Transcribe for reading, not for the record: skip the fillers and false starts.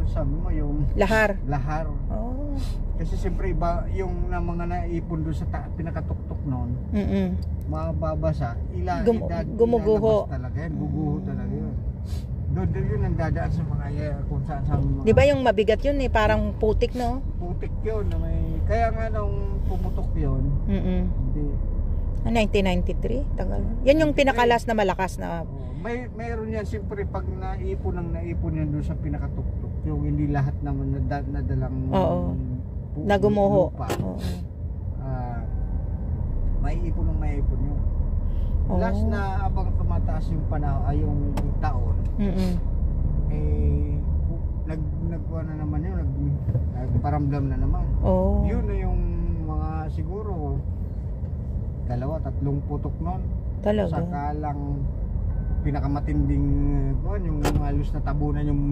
sabi mo yung Lahar. lahar. Oh. Kasi siyempre iba yung na mga naipon doon sa pinakatuktok noon. Mababasa, gumuguho. ilalabas talaga yan, guguho talaga yun. Doon yun ang dadaan sa mga kung saan sa mga... Di ba yung mabigat yun eh, parang putik, no? Putik yun, na may, kaya nga nung pumutok yun, hindi. 1993, tagal. Yan yung pinakalas na malakas na... Mayroon yan siyempre pag naipon yan doon sa pinakatuktok, yung hindi lahat naman nadalang nagumuho. Maiipon yun. Last na abang tumataas yung panahon ay yung taon. Nagkuha na naman yun, nagparamdam na naman. Yun na yung mga siguro 2-3 putok noon. Talaga. Saka lang pinakamatinding yung halos na tabunan yung